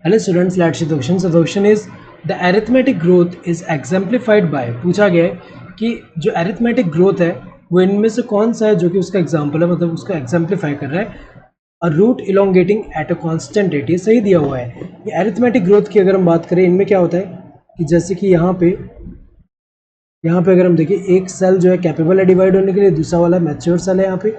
Hello students, let's see the question. So the question is the arithmetic growth is exemplified by, पूछा गया है कि जो arithmetic growth है वो इनमें से कौन सा है जो कि उसका एग्जाम्पल है, मतलब उसका एग्जाम्प्लीफाई कर रहा है। A root elongating at a constant rate, ये सही दिया हुआ है। ये अरिथमेटिक ग्रोथ की अगर हम बात करें, इनमें क्या होता है कि जैसे कि यहाँ पे अगर हम देखें, एक सेल जो है कैपेबल है डिवाइड होने के लिए, दूसरा वाला मैच्योर सेल है यहाँ पे।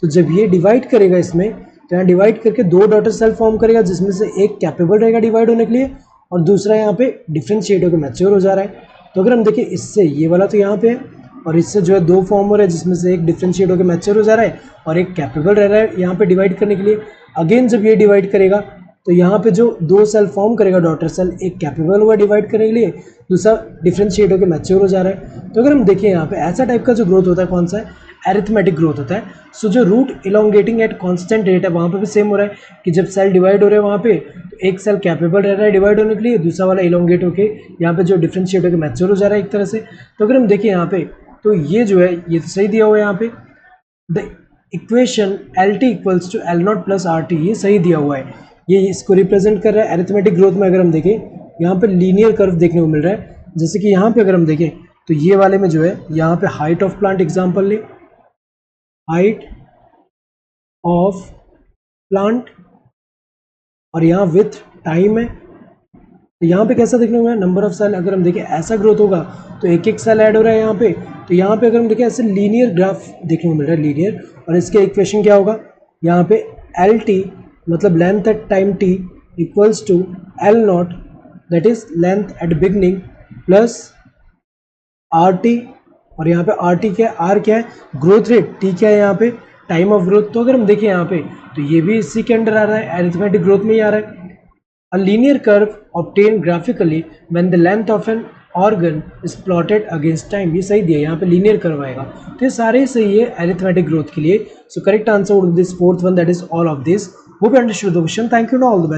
तो जब ये डिवाइड करेगा इसमें, तो यहाँ डिवाइड करके दो डॉटर सेल फॉर्म करेगा, जिसमें से एक कैपेबल रहेगा डिवाइड होने के लिए और दूसरा यहाँ पे डिफ्रेंशिएट होकर मैच्योर हो जा रहा है। तो अगर हम देखें इससे, ये वाला तो यहाँ पे है और इससे जो है दो फॉर्म हो रहा है, जिसमें से एक डिफ्रेंशिएट होकर मैच्योर हो जा रहा है और एक कैपेबल रह रहा है यहाँ पे डिवाइड करने के लिए। अगेन जब ये डिवाइड करेगा तो यहाँ पे जो दो सेल फॉर्म करेगा डॉटर सेल, एक कैपेबल हुआ डिवाइड करने के लिए, दूसरा डिफ्रेंशिएट होकर मैच्योर हो जा रहा है। तो अगर हम देखें यहाँ पे ऐसा टाइप का जो ग्रोथ होता है, कौन सा है, अरिथमेटिक ग्रोथ होता है। सो जो root elongating at constant rate है, वहाँ पे भी सेम हो रहा है कि जब सेल डिवाइड हो रहे हैं वहाँ पे, तो एक सेल कैपेबल रह रहा है डिवाइड होने के लिए, दूसरा वाला इलोंगेट होके यहाँ पे जो डिफ्रेंशिएट होकर मैच्योर हो जा रहा है एक तरह से। तो अगर हम देखें यहाँ पे, तो ये जो है ये तो सही दिया हुआ है यहाँ पे, the equation L T equals to L not plus R T, ये सही दिया हुआ है। ये इसको रिप्रेजेंट कर रहा है। अरिथमेटिक ग्रोथ में अगर हम देखें, यहाँ पे लीनियर कर्व देखने को मिल रहा है। जैसे कि यहाँ पे अगर हम देखें तो ये वाले में जो है, यहाँ पे हाइट ऑफ प्लांट एग्जांपल ले, हाइट ऑफ प्लांट, और यहाँ विथ टाइम है। तो यहाँ पे कैसा देखने को मिल रहा है, नंबर ऑफ सेल। अगर हम देखें ऐसा ग्रोथ होगा तो एक एक सेल ऐड हो रहा है यहाँ पे। तो यहाँ पे अगर हम देखें ऐसे लीनियर ग्राफ देखने को मिल रहा है, लीनियर। और इसके इक्वेशन क्या होगा, यहाँ पे एल टी मतलब length at time T equals to L not, that is length at beginning, plus R T. और यहाँ पे आर टी क्या है, आर क्या है, ग्रोथ रेट, टी क्या है यहाँ पे, टाइम ऑफ ग्रोथ। तो अगर हम देखें यहाँ पे, तो ये भी इसी के अंडर आ रहा है, अरिथमेटिक ग्रोथ में ही आ रहा है। A linear curve obtained graphically when the length of an organ is plotted against time, ये सही दिया, यहाँ पे लीनियर कर्व आएगा। तो ये सारे सही है अरिथमेटिक ग्रोथ के लिए। So correct answer would be this fourth one, that is all of this. Hope you understood the question. Thank you, all the best.